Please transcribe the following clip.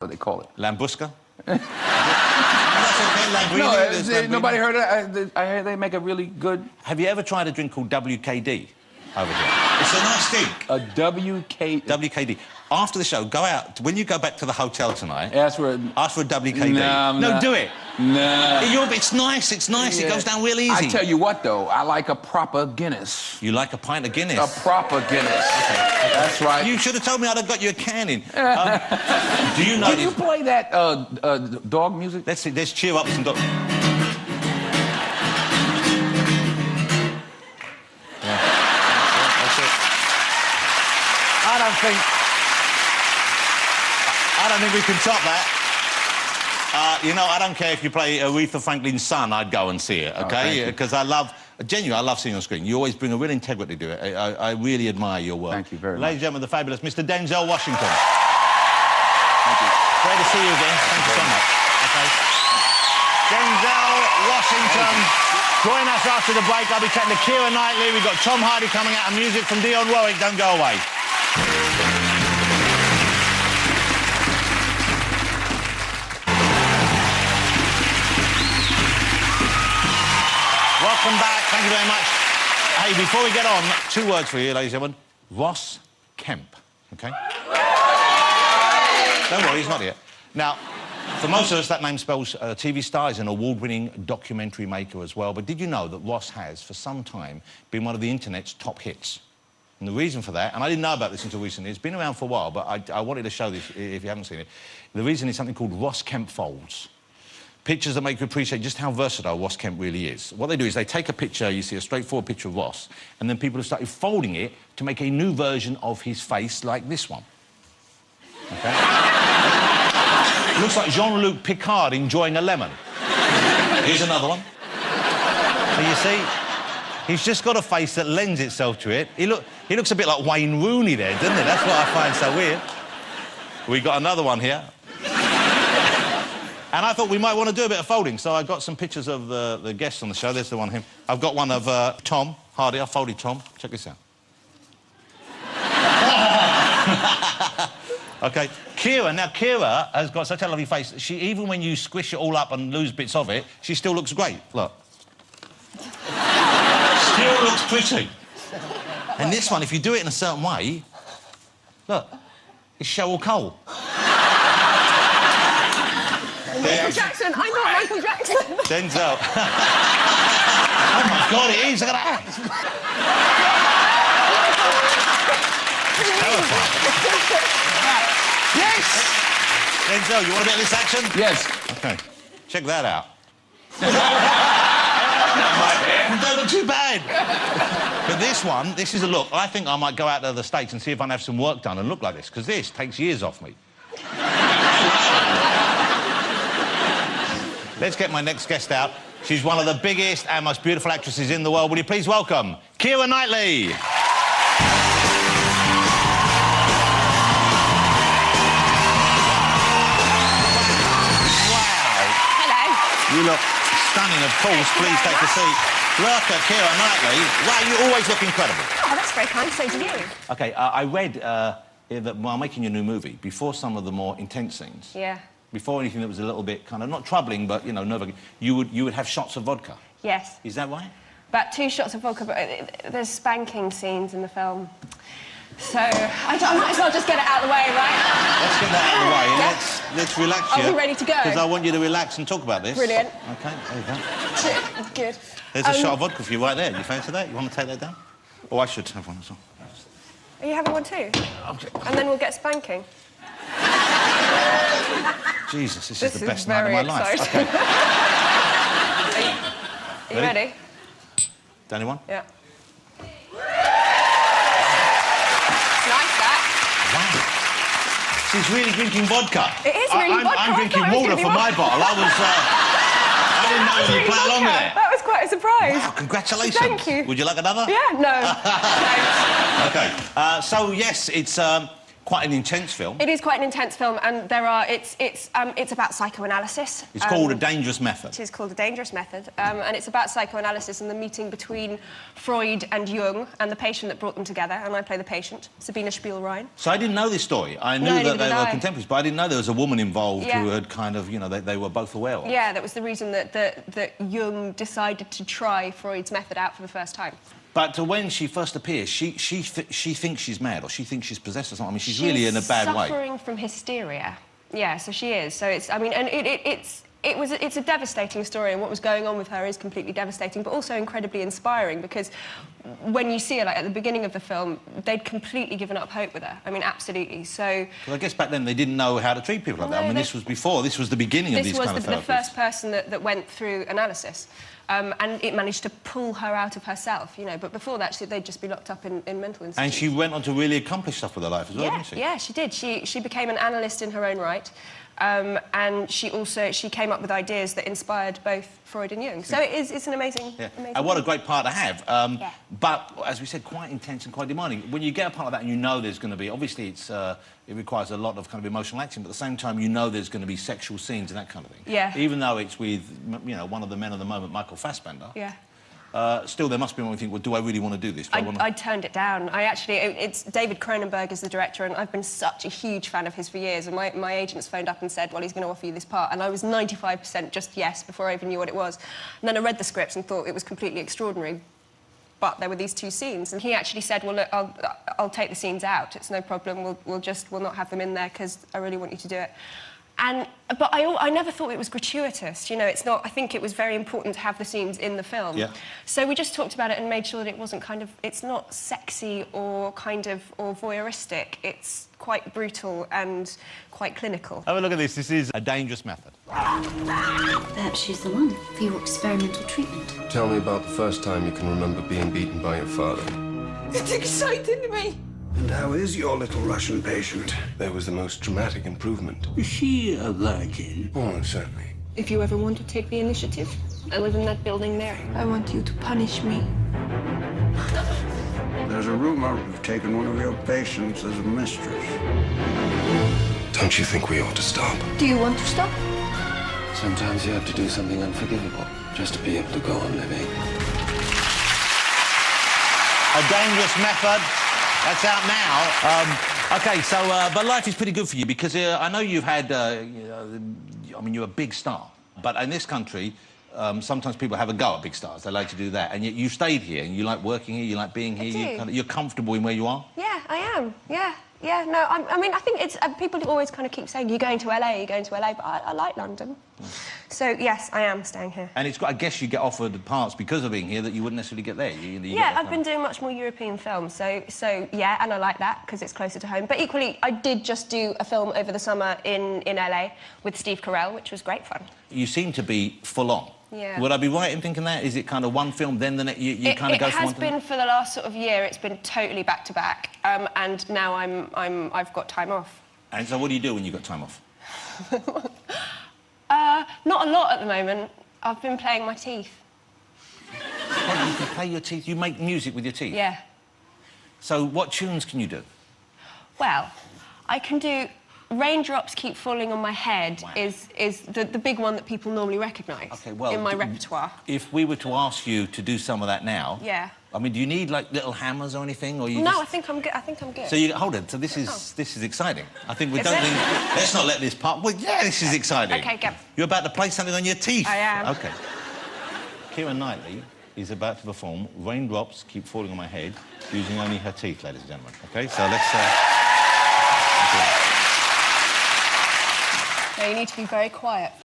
what they call it. Lambrusca? That's okay, no, nobody heard of it. I heard they make a really good... Have you ever tried a drink called WKD over here? It's a nice drink. A WKD? WKD. After the show, go out. When you go back to the hotel tonight... Ask for a WKD. No, do it. No. It's nice, Yeah. It goes down real easy. I tell you what, though, I like a proper Guinness. You like a pint of Guinness? A proper Guinness. Okay. That's right. You should have told me I'd have got you a can in. Do you know... Can you play that dog music? Let's see, let's cheer up some dog... I don't think we can top that. You know, I don't care if you play Aretha Franklin's Son, I'd go and see it, OK? Because I love... Genuinely, I love seeing you on screen. You always bring a real integrity to it. I really admire your work. Thank you very much. Ladies and gentlemen, the fabulous Mr. Denzel Washington. Thank you. Great to see you again. Thank you so much. OK. Denzel Washington. Join us after the break. I'll be chatting to Keira Knightley. We've got Tom Hardy coming out and music from Dionne Warwick. Don't go away. Welcome back. Thank you very much. Hey, before we get on, 2 words for you, ladies and gentlemen. Ross Kemp, OK? Don't worry, he's not here. Now, for most of us, that name spells TV star. He's an award-winning documentary maker as well. But did you know that Ross has, for some time, been one of the internet's top hits? And the reason for that, and I didn't know about this until recently, it's been around for a while, but I wanted to show this if you haven't seen it. The reason is something called Ross Kemp Folds. Pictures that make you appreciate just how versatile Ross Kemp really is. What they do is they take a picture, you see a straightforward picture of Ross, and then people have started folding it to make a new version of his face like this one. OK? Looks like Jean-Luc Picard enjoying a lemon. Here's another one. So you see, he's just got a face that lends itself to it. He looks a bit like Wayne Rooney there, doesn't he? That's what I find so weird. We got another one here. And I thought we might want to do a bit of folding, so I got some pictures of the guests on the show. There's the one of him. I've got one of Tom Hardy. I folded Tom. Check this out. OK, Keira. Now, Keira has got such a lovely face. She, even when you squish it all up and lose bits of it, she still looks great. Look. Still looks pretty. And this one, if you do it in a certain way, look, it's Cheryl Cole. Michael Jackson, I'm not Michael Jackson. Denzel. Oh my God, it is. Look at that. It's terrifying. Yes! Denzel, you want a bit of this action? Yes. OK. Check that out. Don't look too bad. But this one, this is a look. I think I might go out to the States and see if I can have some work done and look like this, because this takes years off me. Let's get my next guest out. She's one of the biggest and most beautiful actresses in the world. Will you please welcome Keira Knightley? Wow. Hello. You look stunning, of course. Please take a seat. Look at Keira Knightley. Wow, you always look incredible. Oh, that's very kind. So do you. OK, I read that while making your new movie, before some of the more intense scenes... Yeah. Before anything that was a little bit kind of, not troubling, but, you know, nerve-wracking, you would have shots of vodka. Yes. Is that right? About 2 shots of vodka, but there's spanking scenes in the film. So, I might as well just get it out of the way, right? Let's get that out of the way, and yeah. let's relax Are here. we ready to go? Because I want you to relax and talk about this. Brilliant. OK, there you go. Good. There's a shot of vodka for you right there. You fancy that? You want to take that down? Oh, I should have one as well. Are you having one too? Okay. And then we'll get spanking. Jesus, this is the best night of my life. Okay. Are you ready? Danny one? Yeah. Nice, that. Wow. She's really drinking vodka. It is really vodka. I'm drinking water from my bottle. I didn't know you play along with it. That was quite a surprise. Wow, congratulations. Thank you. Would you like another? Yeah, no. OK. So, yes, it's... quite an intense film. It is quite an intense film, and it's about psychoanalysis. It's called A Dangerous Method. It is called A Dangerous Method, and it's about psychoanalysis and the meeting between Freud and Jung and the patient that brought them together, and I play the patient, Sabina Spielrein. So I didn't know this story. I knew that they were contemporaries, but I didn't know there was a woman involved who had kind of, you know, they were both aware of. Yeah, that was the reason that Jung decided to try Freud's method out for the first time. But when she first appears, she thinks she's mad, or she thinks she's possessed or something. I mean, she's really in a bad way. She's suffering from hysteria. Yeah, so she is. So it's, I mean, and it's a devastating story, and what was going on with her is completely devastating, but also incredibly inspiring, because when you see her, like, at the beginning of the film, they'd completely given up hope with her. I mean, absolutely. So... Well, I guess back then they didn't know how to treat people like that. I mean, this was the beginning of these kind of therapies. This was the first person that went through analysis. And it managed to pull her out of herself, you know. But before that, they'd just be locked up in mental institutions. And she went on to really accomplish stuff with her life as well, didn't she? Yeah, she did. She became an analyst in her own right. And she came up with ideas that inspired both Freud and Jung. So it's an amazing, amazing And what a thing. great part to have. But, as we said, quite intense and quite demanding. When you get a part like that and you know there's going to be... Obviously, it requires a lot of kind of emotional acting, but at the same time, you know there's going to be sexual scenes and that kind of thing. Yeah. Even though it's with, you know, one of the men of the moment, Michael Fassbender. Yeah. Still, there must be one where you think, well, do I really want to do this? I turned it down. It's David Cronenberg is the director, and I've been such a huge fan of his for years, and my agents phoned up and said, well, he's going to offer you this part, and I was 95% just yes before I even knew what it was. And then I read the script and thought it was completely extraordinary, but there were these two scenes, and he actually said, well, look, I'll take the scenes out. It's no problem. We'll not have them in there because I really want you to do it. But I never thought it was gratuitous, you know, it's not... I think it was very important to have the scenes in the film. Yeah. So we just talked about it and made sure that it wasn't kind of... It's not sexy or kind of... or voyeuristic. It's quite brutal and quite clinical. Have a look at this. This is A Dangerous Method. Perhaps she's the one for your experimental treatment. Tell me about the first time you can remember being beaten by your father. It excited me. And how is your little Russian patient? There was the most dramatic improvement. Is she a virgin? Oh, certainly. If you ever want to take the initiative, I live in that building there. I want you to punish me. There's a rumor you've taken one of your patients as a mistress. Don't you think we ought to stop? Do you want to stop? Sometimes you have to do something unforgivable just to be able to go on living. A Dangerous Method. That's out now. OK, so, but life is pretty good for you, because I know you've had, I mean, you're a big star, but in this country, sometimes people have a go at big stars. They like to do that, and yet you stayed here, and you like working here, you like being here. You're comfortable in where you are? Yeah, I am. Yeah. Yeah, no, I mean, I think it's... people always kind of keep saying, you're going to LA, you're going to LA, but I like London. So, yes, I am staying here. And it's, I guess you get offered parts because of being here that you wouldn't necessarily get there. Yeah, I've been doing much more European films, so yeah, and I like that, because it's closer to home. But equally, I did just do a film over the summer in LA with Steve Carell, which was great fun. You seem to be full on. Yeah. Would I be right in thinking that? Is it kind of one film, then the next... You kind of go from one to... It has been for the last sort of year. It's been totally back-to-back. And now I've got time off. And so what do you do when you've got time off? Not a lot at the moment. I've been playing my teeth. Well, you can play your teeth. You make music with your teeth? Yeah. So what tunes can you do? Well, I can do... Raindrops Keep Falling on My Head is the big one that people normally recognise in my repertoire. If we were to ask you to do some of that now... Yeah. I mean, do you need, like, little hammers or anything, or you No, just... I think I'm good. I think I'm good. So you... Hold on. So this is exciting. I think we don't think... Let's not let this part... Well, yeah, this is exciting. OK, go. You're about to play something on your teeth. I am. OK. Keira Knightley is about to perform Raindrops Keep Falling on My Head using only her teeth, ladies and gentlemen. OK, so let's... No, you need to be very quiet.